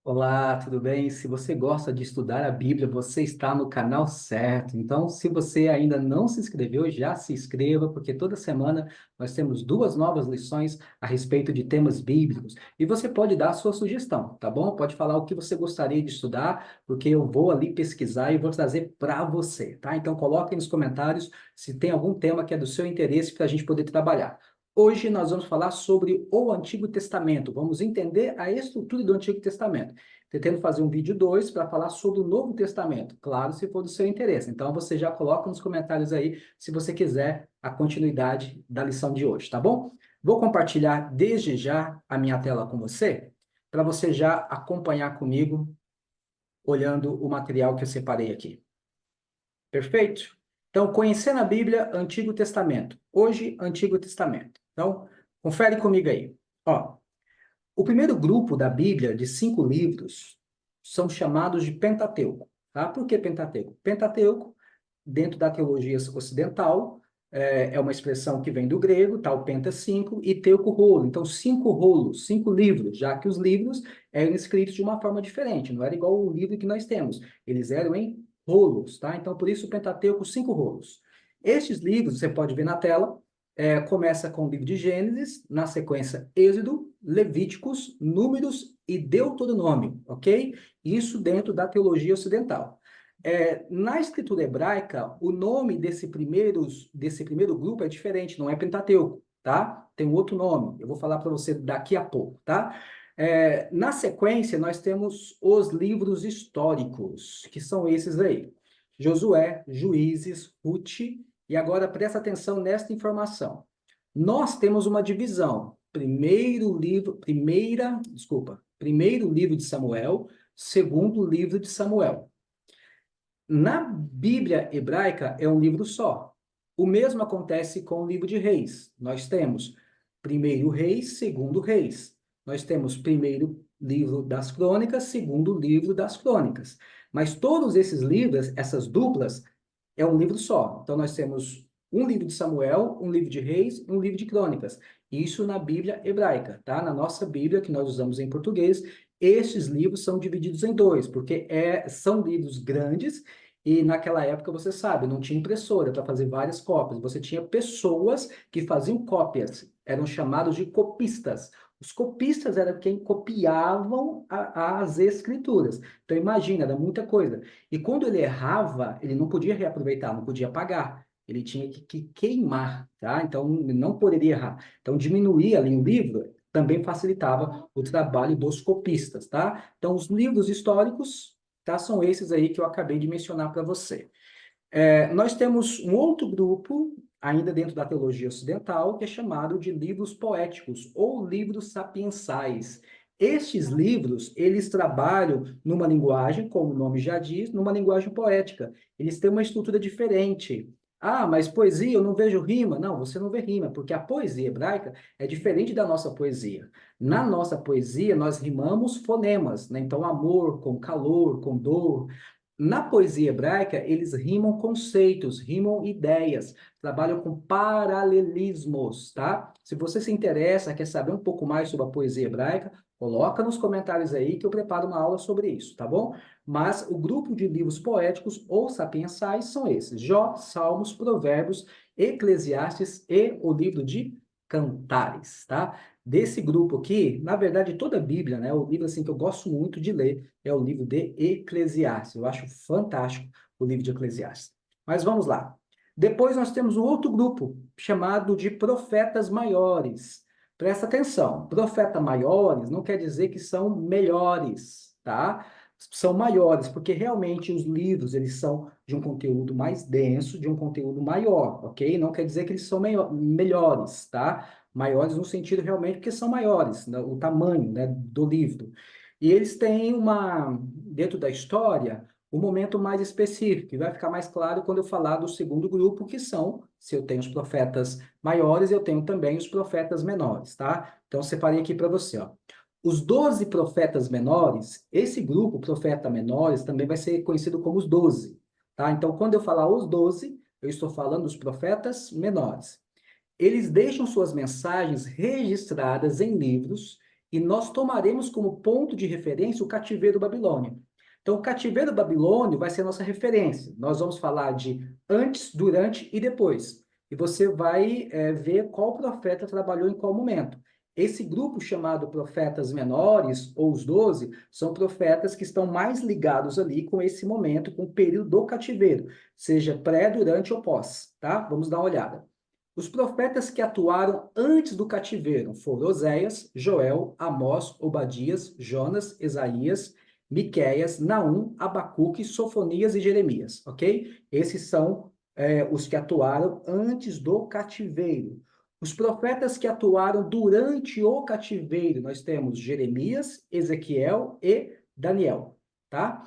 Olá, tudo bem? Se você gosta de estudar a Bíblia, você está no canal certo. Então, se você ainda não se inscreveu, já se inscreva, porque toda semana nós temos duas novas lições a respeito de temas bíblicos. E você pode dar a sua sugestão, tá bom? Pode falar o que você gostaria de estudar, porque eu vou ali pesquisar e vou trazer para você, tá? Então, coloque aí nos comentários se tem algum tema que é do seu interesse para a gente poder trabalhar. Hoje nós vamos falar sobre o Antigo Testamento. Vamos entender a estrutura do Antigo Testamento. Pretendo fazer um vídeo 2 para falar sobre o Novo Testamento, claro, se for do seu interesse. Então você já coloca nos comentários aí se você quiser a continuidade da lição de hoje, tá bom? Vou compartilhar desde já a minha tela com você, para você já acompanhar comigo, olhando o material que eu separei aqui. Perfeito? Então, conhecendo a Bíblia, Antigo Testamento. Hoje, Antigo Testamento. Então, confere comigo aí. Ó, o primeiro grupo da Bíblia, de 5 livros, são chamados de Pentateuco. Tá? Por que Pentateuco? Pentateuco, dentro da teologia ocidental, é uma expressão que vem do grego, tá? O penta 5 e teuco rolo. Então, 5 rolos, 5 livros, já que os livros eram escritos de uma forma diferente, não era igual o livro que nós temos. Eles eram em rolos, tá? Então, por isso o Pentateuco, 5 rolos. Estes livros, você pode ver na tela, começa com o livro de Gênesis, na sequência Êxodo, Levíticos, Números e Deuteronômio, ok? Isso dentro da teologia ocidental. Na escritura hebraica, o nome desse primeiro grupo é diferente, não é Pentateuco, tá? Tem um outro nome, eu vou falar para você daqui a pouco, tá? Na sequência, nós temos os livros históricos, que são esses aí: Josué, Juízes, Ruth, e agora presta atenção nesta informação. Nós temos uma divisão. Primeiro livro de Samuel, segundo livro de Samuel. Na Bíblia hebraica é um livro só. O mesmo acontece com o livro de Reis. Nós temos primeiro Reis, segundo Reis. Nós temos primeiro livro das Crônicas, segundo livro das Crônicas. Mas todos esses livros, essas duplas, é um livro só. Então nós temos um livro de Samuel, um livro de Reis, um livro de Crônicas. Isso na Bíblia hebraica, tá? Na nossa Bíblia, que nós usamos em português, estes livros são divididos em dois, porque são livros grandes e naquela época, você sabe, não tinha impressora para fazer várias cópias. Você tinha pessoas que faziam cópias, eram chamados de copistas. Os copistas eram quem copiavam as escrituras. Então, imagina, era muita coisa. E quando ele errava, ele não podia reaproveitar, não podia pagar. Ele tinha que queimar, tá? Então, não poderia errar. Então, diminuir ali o livro também facilitava o trabalho dos copistas, tá? Então, os livros históricos, tá, são esses aí que eu acabei de mencionar para você. Nós temos um outro grupo, ainda dentro da teologia ocidental, que é chamado de livros poéticos ou livros sapiensais. Estes livros, eles trabalham numa linguagem, como o nome já diz, numa linguagem poética. Eles têm uma estrutura diferente. Ah, mas poesia, eu não vejo rima. Não, você não vê rima, porque a poesia hebraica é diferente da nossa poesia. Na nossa poesia, nós rimamos fonemas, né? Então, amor com calor, com dor. Na poesia hebraica, eles rimam conceitos, rimam ideias, trabalham com paralelismos, tá? Se você se interessa, quer saber um pouco mais sobre a poesia hebraica, coloca nos comentários aí que eu preparo uma aula sobre isso, tá bom? Mas o grupo de livros poéticos ou sapiensais são esses: Jó, Salmos, Provérbios, Eclesiastes e o livro de Cantares, tá? Desse grupo aqui, na verdade, toda a Bíblia, né? O livro assim que eu gosto muito de ler é o livro de Eclesiastes. Eu acho fantástico o livro de Eclesiastes. Mas vamos lá. Depois nós temos um outro grupo chamado de profetas maiores. Presta atenção, profetas maiores não quer dizer que são melhores, tá? São maiores, porque realmente os livros, eles são de um conteúdo mais denso, de um conteúdo maior, ok? Não quer dizer que eles são melhores, tá? Maiores no sentido realmente porque são maiores, né? O tamanho, né, do livro. E eles têm dentro da história, um momento mais específico, e vai ficar mais claro quando eu falar do segundo grupo, que são, se eu tenho os profetas maiores, eu tenho também os profetas menores, tá? Então, eu separei aqui para você, ó. Os 12 profetas menores, esse grupo, profeta menores, também vai ser conhecido como os 12, tá? Então, quando eu falar os 12, eu estou falando dos profetas menores. Eles deixam suas mensagens registradas em livros e nós tomaremos como ponto de referência o cativeiro babilônio. Então, o cativeiro babilônio vai ser a nossa referência. Nós vamos falar de antes, durante e depois. E você vai ver qual profeta trabalhou em qual momento. Esse grupo chamado profetas menores, ou os 12, são profetas que estão mais ligados ali com esse momento, com o período do cativeiro, seja pré, durante ou pós, tá? Vamos dar uma olhada. Os profetas que atuaram antes do cativeiro foram Oséias, Joel, Amós, Obadias, Jonas, Isaías, Miqueias, Naum, Abacuque, Sofonias e Jeremias, ok? Esses são os que atuaram antes do cativeiro. Os profetas que atuaram durante o cativeiro, nós temos Jeremias, Ezequiel e Daniel, tá?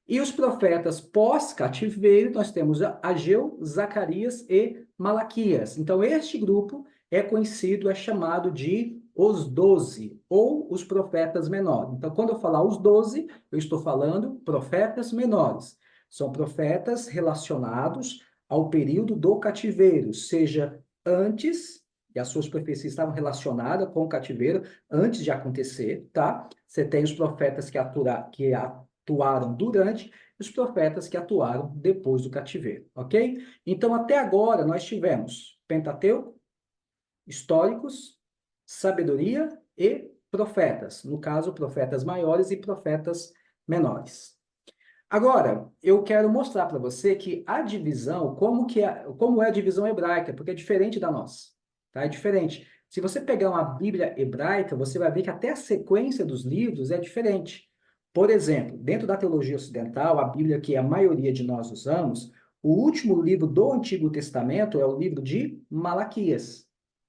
E os profetas pós-cativeiro, nós temos Ageu, Zacarias e Malaquias. Então, este grupo é conhecido, é chamado de os 12, ou os profetas menores. Então, quando eu falar os 12, eu estou falando profetas menores. São profetas relacionados ao período do cativeiro, seja antes, e as suas profecias estavam relacionadas com o cativeiro, antes de acontecer, tá? Você tem os profetas que atuaram durante e os profetas que atuaram depois do cativeiro, ok? Então, até agora, nós tivemos Pentateuco, históricos, sabedoria e profetas. No caso, profetas maiores e profetas menores. Agora, eu quero mostrar para você que a divisão, como é a divisão hebraica, porque é diferente da nossa, tá? É diferente. Se você pegar uma Bíblia hebraica, você vai ver que até a sequência dos livros é diferente. Por exemplo, dentro da teologia ocidental, a Bíblia que a maioria de nós usamos, o último livro do Antigo Testamento é o livro de Malaquias.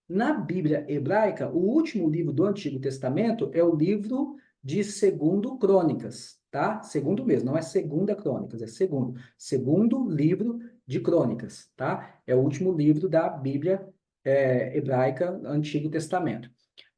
Na Bíblia hebraica, o último livro do Antigo Testamento é o livro de Segundo Crônicas, tá? Segundo mesmo, não é Segunda Crônicas, é segundo. Segundo livro de Crônicas, tá? É o último livro da Bíblia hebraica, Antigo Testamento.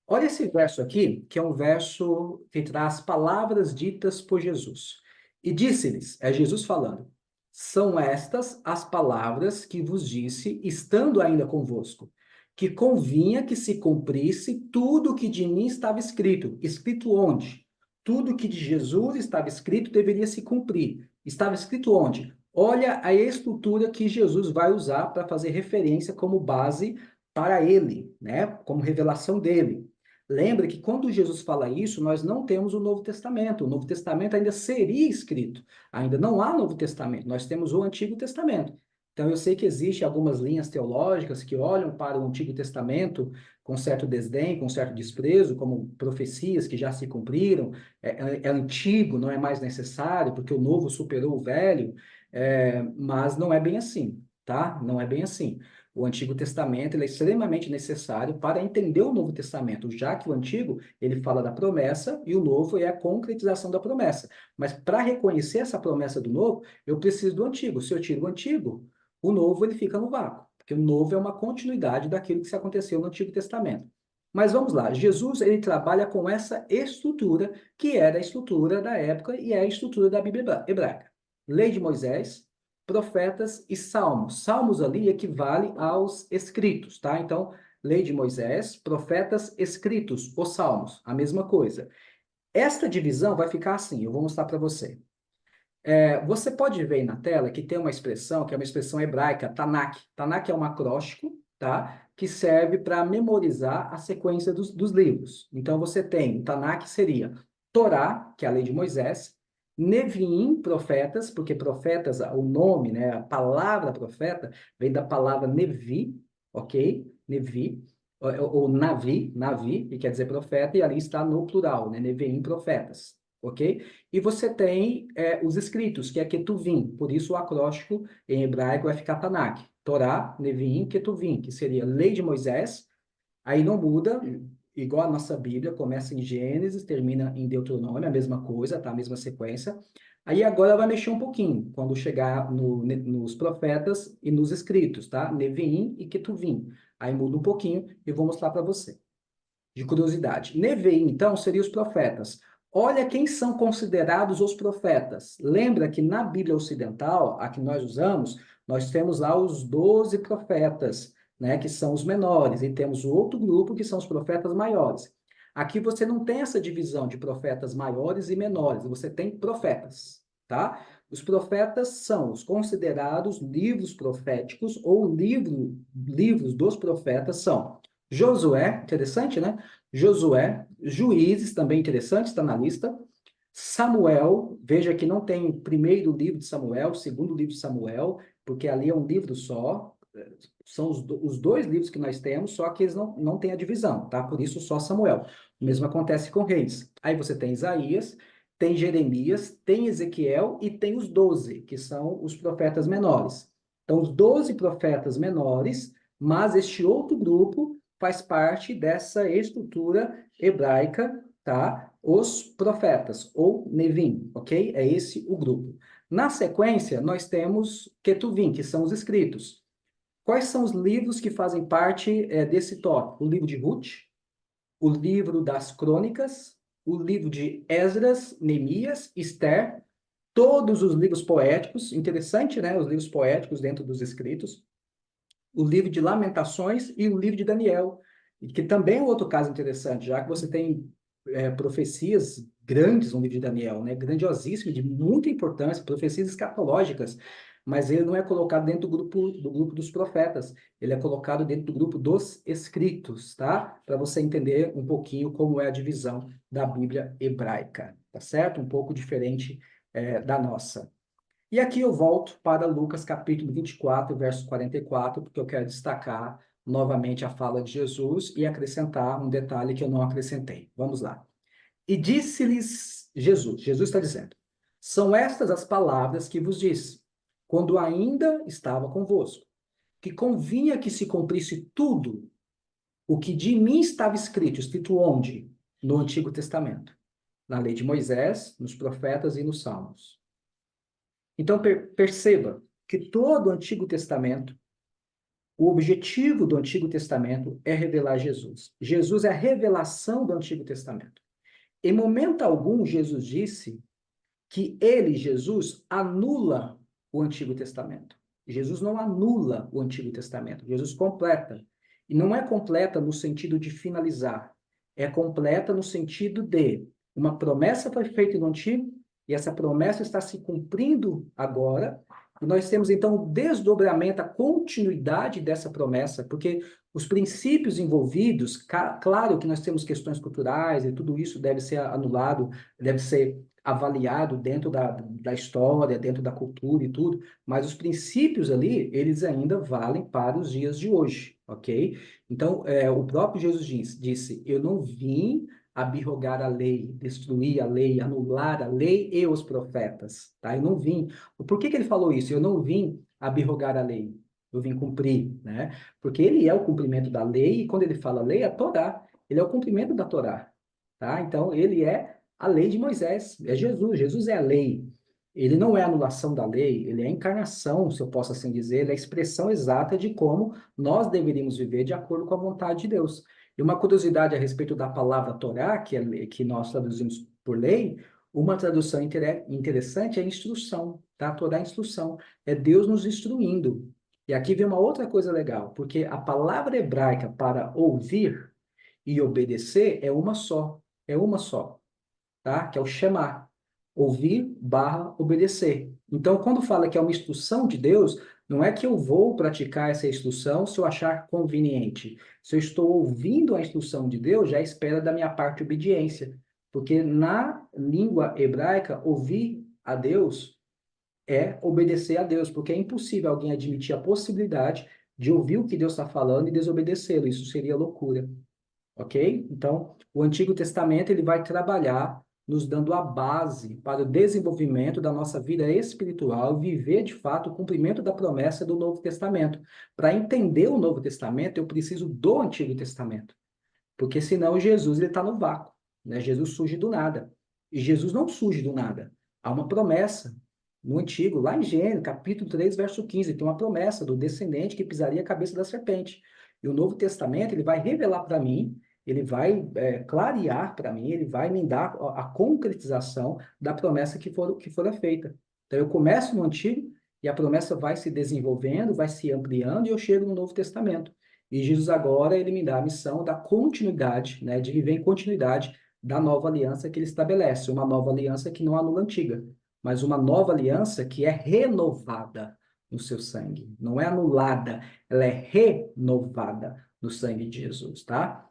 Olha esse verso aqui, que é um verso que traz palavras ditas por Jesus. E disse-lhes, é Jesus falando, são estas as palavras que vos disse, estando ainda convosco, que convinha que se cumprisse tudo o que de mim estava escrito. Escrito onde? Tudo que de Jesus estava escrito deveria se cumprir. Estava escrito onde? Olha a estrutura que Jesus vai usar para fazer referência como base para ele, né? Como revelação dele. Lembra que quando Jesus fala isso, nós não temos o Novo Testamento. O Novo Testamento ainda seria escrito. Ainda não há Novo Testamento. Nós temos o Antigo Testamento. Então, eu sei que existem algumas linhas teológicas que olham para o Antigo Testamento com certo desdém, com certo desprezo, como profecias que já se cumpriram. É antigo, não é mais necessário, porque o novo superou o velho. Mas não é bem assim, tá? Não é bem assim. O Antigo Testamento ele é extremamente necessário para entender o Novo Testamento, já que o Antigo ele fala da promessa e o Novo é a concretização da promessa. Mas para reconhecer essa promessa do Novo, eu preciso do Antigo. Se eu tiro o Antigo, o Novo ele fica no vácuo, porque o Novo é uma continuidade daquilo que aconteceu no Antigo Testamento. Mas vamos lá, Jesus ele trabalha com essa estrutura que era a estrutura da época e é a estrutura da Bíblia hebraica. Lei de Moisés, profetas e salmos. Salmos ali equivale aos escritos, tá? Então, lei de Moisés, profetas, escritos, os salmos, a mesma coisa. Esta divisão vai ficar assim, eu vou mostrar para você. Você pode ver aí na tela que tem uma expressão, que é uma expressão hebraica, Tanakh. Tanakh é um acróstico, tá? Que serve para memorizar a sequência dos livros. Então, você tem, o Tanakh seria Torá, que é a lei de Moisés, Neviim, profetas, porque profetas, o nome, né, a palavra profeta, vem da palavra Nevi, ok? Nevi, ou Navi, que quer dizer profeta, e ali está no plural, né? Neviim, profetas, ok? E você tem os escritos, que é Ketuvim, por isso o acróstico em hebraico vai ficar Tanakh. Torá, Neviim, Ketuvim, que seria lei de Moisés, aí não muda, igual a nossa Bíblia, começa em Gênesis, termina em Deuteronômio, a mesma coisa, tá? A mesma sequência. Aí agora vai mexer um pouquinho, quando chegar nos profetas e nos escritos, tá? Neviim e Ketuvim. Aí muda um pouquinho e vou mostrar para você. De curiosidade. Neviim, então, seriam os profetas. Olha quem são considerados os profetas. Lembra que na Bíblia Ocidental, a que nós usamos, nós temos lá os 12 profetas, né, que são os menores, e temos o outro grupo que são os profetas maiores. Aqui você não tem essa divisão de profetas maiores e menores, você tem profetas, tá? Os profetas são os considerados livros proféticos ou livros dos profetas são Josué, interessante, né? Josué, Juízes, também interessante, está na lista. Samuel, veja que não tem o primeiro livro de Samuel, o segundo livro de Samuel, porque ali é um livro só. São os dois livros que nós temos, só que eles não têm a divisão, tá? Por isso só Samuel. O mesmo acontece com Reis. Aí você tem Isaías, tem Jeremias, tem Ezequiel e tem os 12, que são os profetas menores. Então, os 12 profetas menores, mas este outro grupo faz parte dessa estrutura hebraica, tá? Os profetas, ou Nevim, ok? É esse o grupo. Na sequência, nós temos Ketuvim, que são os escritos. Quais são os livros que fazem parte desse tópico? O livro de Ruth, o livro das Crônicas, o livro de Esdras, Neemias, Esther, todos os livros poéticos, interessante, né? Os livros poéticos dentro dos escritos, o livro de Lamentações e o livro de Daniel, que também é um outro caso interessante, já que você tem profecias grandes no livro de Daniel, né? Grandiosíssimo, de muita importância, profecias escatológicas, mas ele não é colocado dentro do grupo dos profetas, ele é colocado dentro do grupo dos escritos, tá? Para você entender um pouquinho como é a divisão da Bíblia hebraica, tá certo? Um pouco diferente da nossa. E aqui eu volto para Lucas capítulo 24, verso 44, porque eu quero destacar novamente a fala de Jesus e acrescentar um detalhe que eu não acrescentei. Vamos lá. E disse-lhes Jesus está dizendo, são estas as palavras que vos disse, quando ainda estava convosco, que convinha que se cumprisse tudo o que de mim estava escrito onde? No Antigo Testamento, na lei de Moisés, nos profetas e nos salmos. Então, perceba que todo o Antigo Testamento, o objetivo do Antigo Testamento é revelar Jesus. Jesus é a revelação do Antigo Testamento. Em momento algum, Jesus disse que ele, Jesus, anula o Antigo Testamento. Jesus não anula o Antigo Testamento, Jesus completa. E não é completa no sentido de finalizar, é completa no sentido de uma promessa foi feita no Antigo e essa promessa está se cumprindo agora. E nós temos então o desdobramento, a continuidade dessa promessa, porque os princípios envolvidos, claro que nós temos questões culturais e tudo isso deve ser anulado, deve ser avaliado dentro da história, dentro da cultura e tudo, mas os princípios ali, eles ainda valem para os dias de hoje, ok? Então, o próprio Jesus disse, eu não vim abrogar a lei, destruir a lei, anular a lei e os profetas, tá? Eu não vim. Por que ele falou isso? Eu não vim abrogar a lei, eu vim cumprir, né? Porque ele é o cumprimento da lei, e quando ele fala lei, é a Torá, ele é o cumprimento da Torá, tá? Então, ele é a lei de Moisés, é Jesus, Jesus é a lei. Ele não é a anulação da lei, ele é a encarnação, se eu posso assim dizer, ele é a expressão exata de como nós deveríamos viver de acordo com a vontade de Deus. E uma curiosidade a respeito da palavra Torá, que nós traduzimos por lei, uma tradução interessante é instrução, tá? Torá é instrução, é Deus nos instruindo. E aqui vem uma outra coisa legal, porque a palavra hebraica para ouvir e obedecer é uma só, tá? Que é o Shema, ouvir barra obedecer. Então, quando fala que é uma instrução de Deus, não é que eu vou praticar essa instrução se eu achar conveniente. Se eu estou ouvindo a instrução de Deus, já espera da minha parte obediência. Porque na língua hebraica, ouvir a Deus é obedecer a Deus, porque é impossível alguém admitir a possibilidade de ouvir o que Deus está falando e desobedecê-lo. Isso seria loucura, ok? Então, o Antigo Testamento ele vai trabalhar nos dando a base para o desenvolvimento da nossa vida espiritual e viver de fato o cumprimento da promessa do Novo Testamento. Para entender o Novo Testamento, eu preciso do Antigo Testamento, porque senão Jesus ele está no vácuo, né? Jesus surge do nada. E Jesus não surge do nada. Há uma promessa no Antigo, lá em Gênesis, capítulo 3, verso 15, tem uma promessa do descendente que pisaria a cabeça da serpente. E o Novo Testamento, ele vai revelar para mim, ele vai clarear para mim, ele vai me dar a concretização da promessa que fora feita. Então, eu começo no Antigo e a promessa vai se desenvolvendo, vai se ampliando e eu chego no Novo Testamento. E Jesus agora, ele me dá a missão da continuidade, né, de viver em continuidade da nova aliança que ele estabelece, uma nova aliança que não anula a antiga, mas uma nova aliança que é renovada no seu sangue, não é anulada, ela é renovada no sangue de Jesus, tá?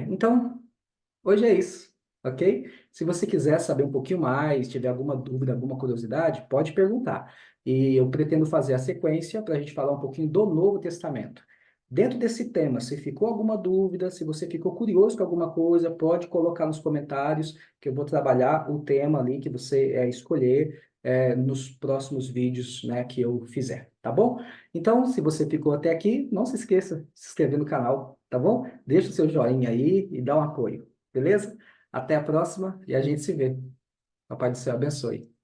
Então, hoje é isso, ok? Se você quiser saber um pouquinho mais, tiver alguma dúvida, alguma curiosidade, pode perguntar. E eu pretendo fazer a sequência para a gente falar um pouquinho do Novo Testamento. Dentro desse tema, se ficou alguma dúvida, se você ficou curioso com alguma coisa, pode colocar nos comentários, que eu vou trabalhar o tema ali que você escolher nos próximos vídeos, né, que eu fizer, tá bom? Então, se você ficou até aqui, não se esqueça de se inscrever no canal, tá bom? Deixa o seu joinha aí e dá um apoio, beleza? Até a próxima e a gente se vê. Papai do céu abençoe.